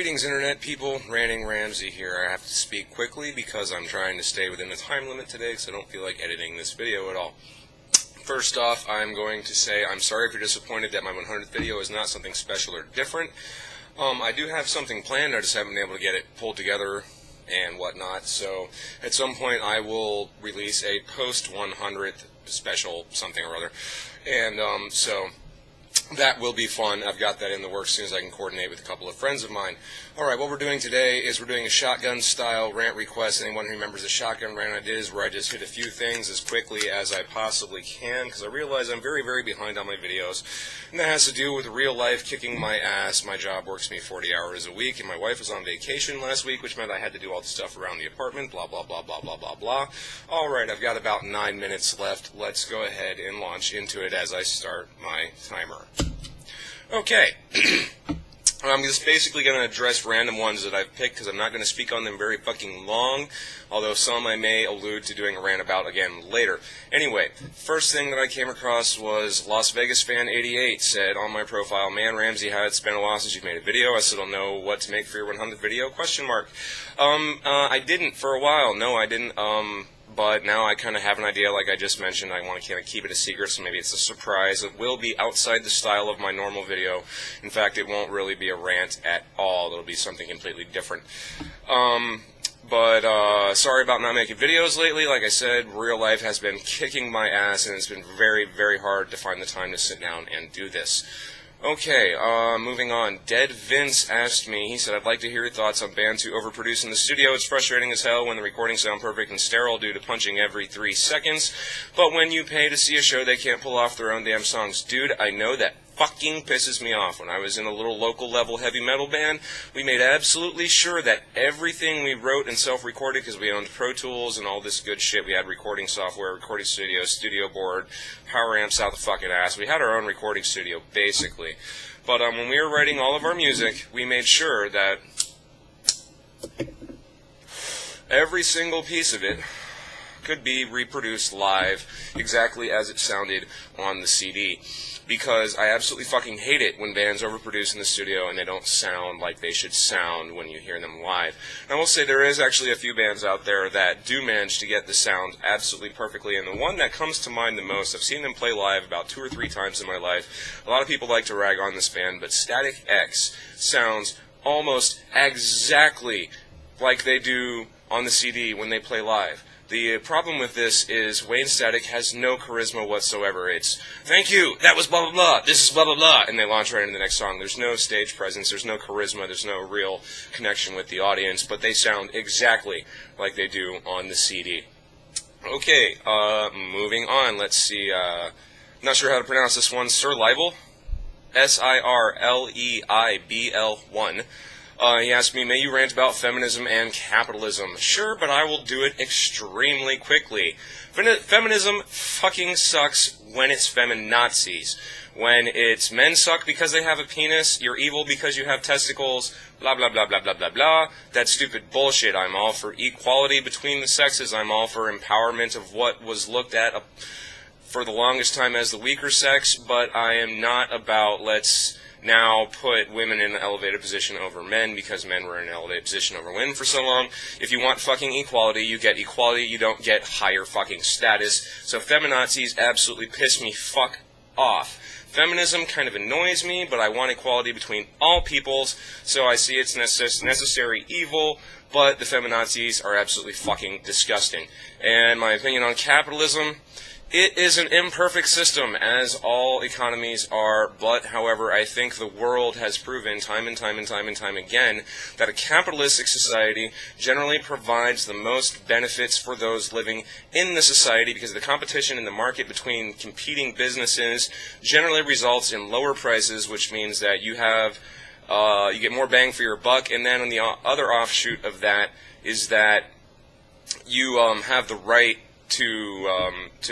Greetings, Internet people. Ranting Ramsey here. I have to speak quickly because I'm trying to stay within the time limit today because I don't feel like editing this video at all. First off, I'm going to say I'm sorry if you're disappointed that my 100th video is not something special or different. I do have something planned, I just haven't been able to get it pulled together and whatnot, so at some point I will release a post-100th special something or other, and so that will be fun. I've got that in the works as soon as I can coordinate with a couple of friends of mine. Alright, what we're doing today is we're doing a shotgun-style rant request. Anyone who remembers the shotgun rant I did is where I just hit a few things as quickly as I possibly can, because I realize I'm very, very behind on my videos. And that has to do with real life kicking my ass. My job works me 40 hours a week, and my wife was on vacation last week, which meant I had to do all the stuff around the apartment, blah, blah, blah, blah, blah, blah, blah. Alright, I've got about 9 minutes left. Let's go ahead and launch into it as I start my timer. Okay. I'm just basically going to address random ones that I've picked because I'm not going to speak on them very fucking long, although some I may allude to doing a rant about again later. Anyway, first thing that I came across was Las Vegas Fan 88 said on my profile, "Man, Ramsey, it's been a while since you've made a video. I still don't know what to make for your 100th video, question mark." I didn't for a while. No, I didn't. But now I kind of have an idea, like I just mentioned. I want to kind of keep it a secret, so maybe it's a surprise. It will be outside the style of my normal video. In fact, it won't really be a rant at all. It'll be something completely different. Sorry about not making videos lately. Like I said, real life has been kicking my ass, and it's been very, very hard to find the time to sit down and do this. Okay, moving on. Dead Vince asked me, he said, "I'd like to hear your thoughts on bands who overproduce in the studio. It's frustrating as hell when the recordings sound perfect and sterile due to punching every 3 seconds. But when you pay to see a show, they can't pull off their own damn songs." Dude, I know that fucking pisses me off. When I was in a little local level heavy metal band, we made absolutely sure that everything we wrote and self-recorded, because we owned Pro Tools and all this good shit. We had recording software, recording studio, studio board, power amps out the fucking ass. We had our own recording studio, basically. But when we were writing all of our music, we made sure that every single piece of it could be reproduced live exactly as it sounded on the CD. Because I absolutely fucking hate it when bands overproduce in the studio and they don't sound like they should sound when you hear them live. And I will say there is actually a few bands out there that do manage to get the sound absolutely perfectly, and the one that comes to mind the most, I've seen them play live about 2 or 3 times in my life. A lot of people like to rag on this band, but Static X sounds almost exactly like they do on the CD when they play live. The problem with this is Wayne Static has no charisma whatsoever. It's, "Thank you, that was blah blah blah, this is blah blah blah," and they launch right into the next song. There's no stage presence, there's no charisma, there's no real connection with the audience, but they sound exactly like they do on the CD. Okay, moving on, let's see, not sure how to pronounce this one, Sir Leibel, SIRLEIBL1. He asked me, "May you rant about feminism and capitalism?" Sure, but I will do it extremely quickly. Feminism fucking sucks when it's feminazis. When it's men suck because they have a penis, you're evil because you have testicles, blah blah blah blah blah blah blah. That's stupid bullshit. I'm all for equality between the sexes. I'm all for empowerment of what was looked at for the longest time as the weaker sex, but I am not about let's now put women in an elevated position over men because men were in an elevated position over women for so long. If you want fucking equality, you get equality, you don't get higher fucking status. So feminazis absolutely piss me fuck off. Feminism kind of annoys me, but I want equality between all peoples, so I see it's necessary evil, but the feminazis are absolutely fucking disgusting. And my opinion on capitalism, it is an imperfect system, as all economies are, but, however, I think the world has proven time and time and time and time again that a capitalistic society generally provides the most benefits for those living in the society, because the competition in the market between competing businesses generally results in lower prices, which means that you get more bang for your buck, and then on the other offshoot of that is that you have the right to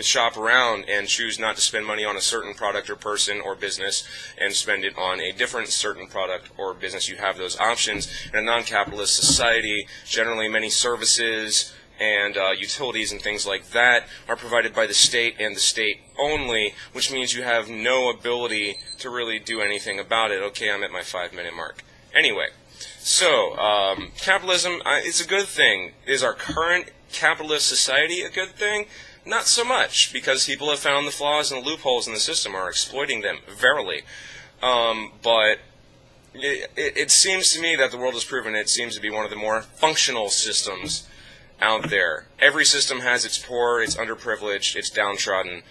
shop around and choose not to spend money on a certain product or person or business and spend it on a different certain product or business. You have those options. In a non-capitalist society, generally many services and utilities and things like that are provided by the state and the state only, which means you have no ability to really do anything about it. Okay, I'm at my 5-minute mark. Anyway, So, capitalism, it's a good thing. Is our current capitalist society a good thing? Not so much, because people have found the flaws and the loopholes in the system, are exploiting them, verily. But it seems to me that the world has proven it seems to be one of the more functional systems out there. Every system has its poor, its underprivileged, its downtrodden.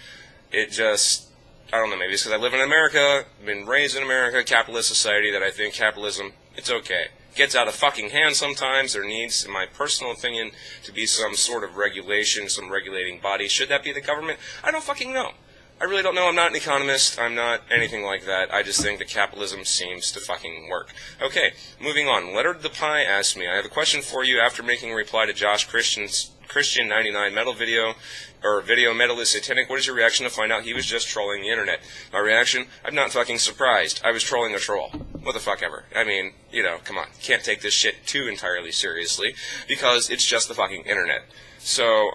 It just, I don't know, maybe it's because I live in America, been raised in America, capitalist society, that I think capitalism, it's okay. Gets out of fucking hand sometimes. There needs, in my personal opinion, to be some sort of regulation, some regulating body. Should that be the government? I don't fucking know. I really don't know. I'm not an economist. I'm not anything like that. I just think that capitalism seems to fucking work. Okay, moving on. Letter to the Pie asked me, I have a question for you after making a reply to Josh Christian 99 metal video, or video metal is satanic. What is your reaction to find out he was just trolling the internet? My reaction? I'm not fucking surprised. I was trolling a troll. What the fuck ever. I mean, you know, come on. Can't take this shit too entirely seriously, because it's just the fucking internet. So,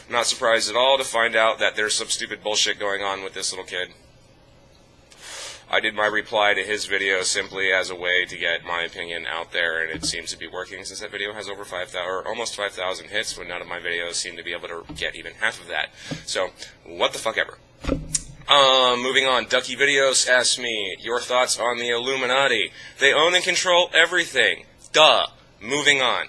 not surprised at all to find out that there's some stupid bullshit going on with this little kid. I did my reply to his video simply as a way to get my opinion out there, and it seems to be working, since that video has over 5,000, or almost 5,000 hits, when none of my videos seem to be able to get even half of that. So, what the fuck ever. Moving on, Ducky Videos asked me, your thoughts on the Illuminati. They own and control everything. Duh. Moving on.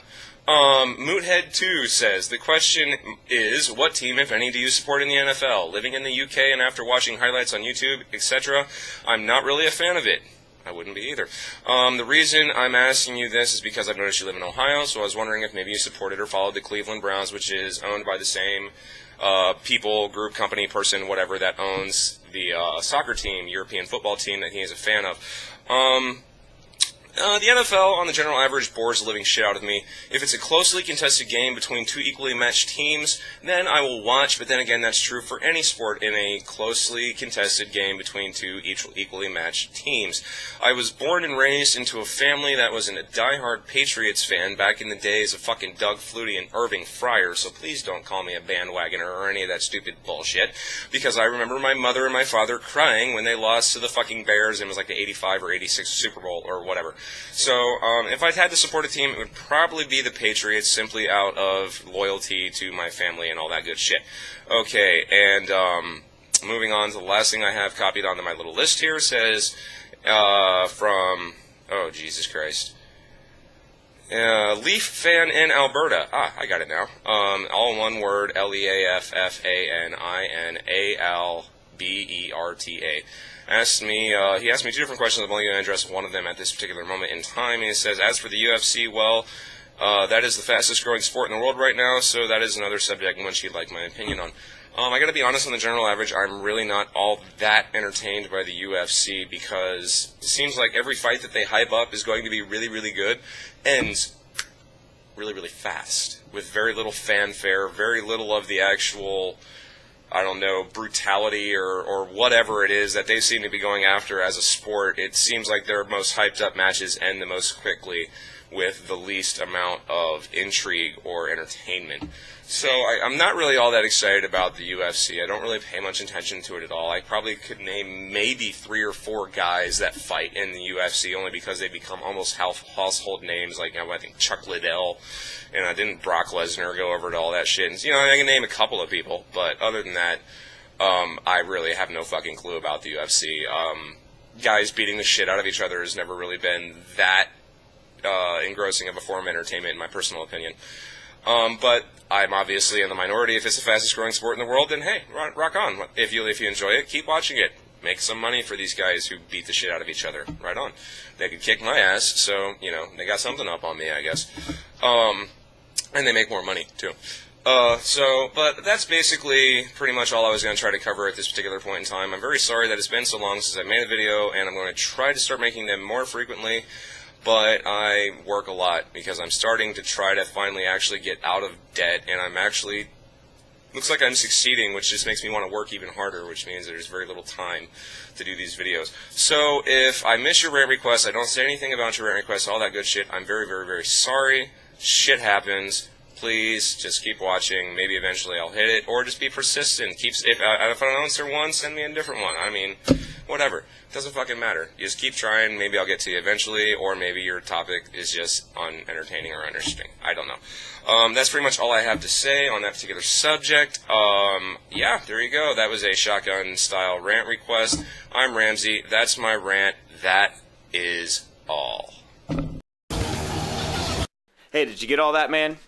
Moothead2 says, the question is, what team, if any, do you support in the NFL? Living in the UK and after watching highlights on YouTube, etc., I'm not really a fan of it. I wouldn't be either. The reason I'm asking you this is because I've noticed you live in Ohio, so I was wondering if maybe you supported or followed the Cleveland Browns, which is owned by the same people, group, company, person, whatever, that owns the soccer team, European football team that he is a fan of. The NFL, on the general average, bores the living shit out of me. If it's a closely contested game between two equally matched teams, then I will watch, but then again, that's true for any sport in a closely contested game between two equally matched teams. I was born and raised into a family that was a diehard Patriots fan back in the days of fucking Doug Flutie and Irving Fryer, so please don't call me a bandwagoner or any of that stupid bullshit, because I remember my mother and my father crying when they lost to the fucking Bears, and it was like the 85 or 86 Super Bowl or whatever. So, if I'd had to support a team, it would probably be the Patriots, simply out of loyalty to my family and all that good shit. Okay, and moving on to the last thing I have copied onto my little list here, says, from, oh, Jesus Christ, Leaf fan in Alberta. Ah, I got it now. All one word, LeafFaninAlberta. He asked me two different questions. I'm only going to address one of them at this particular moment in time. He says, as for the UFC, well, that is the fastest growing sport in the world right now, so that is another subject in which he'd like my opinion on. I gotta be honest, on the general average, I'm really not all that entertained by the UFC, because it seems like every fight that they hype up is going to be really, really good, ends really, really fast, with very little fanfare, very little of the actual, I don't know, brutality or whatever it is that they seem to be going after as a sport. It seems like their most hyped up matches end the most quickly, with the least amount of intrigue or entertainment. So I'm not really all that excited about the UFC. I don't really pay much attention to it at all. I probably could name maybe 3 or 4 guys that fight in the UFC, only because they become almost household names, like, I think Chuck Liddell, and didn't Brock Lesnar go over to all that shit? And, I can name a couple of people, but other than that, I really have no fucking clue about the UFC. Guys beating the shit out of each other has never really been that engrossing of a form of entertainment, in my personal opinion. But I'm obviously in the minority. If it's the fastest growing sport in the world, then hey, rock on. If you enjoy it, keep watching it. Make some money for these guys who beat the shit out of each other. Right on. They could kick my ass, so, they got something up on me, I guess. And they make more money, too. But that's basically pretty much all I was going to try to cover at this particular point in time. I'm very sorry that it's been so long since I made a video, and I'm going to try to start making them more frequently. But I work a lot, because I'm starting to try to finally actually get out of debt, and I'm actually, looks like I'm succeeding, which just makes me want to work even harder, which means there's very little time to do these videos. So if I miss your rant requests, I don't say anything about your rant requests, all that good shit, I'm very, very, very sorry. Shit happens. Please just keep watching. Maybe eventually I'll hit it, or just be persistent. If I don't answer one, send me a different one. I mean, whatever. Doesn't fucking matter. You just keep trying. Maybe I'll get to you eventually, or maybe your topic is just unentertaining or uninteresting. I don't know. That's pretty much all I have to say on that particular subject. Yeah, there you go. That was a shotgun-style rant request. I'm Ramsey. That's my rant. That is all. Hey, did you get all that, man?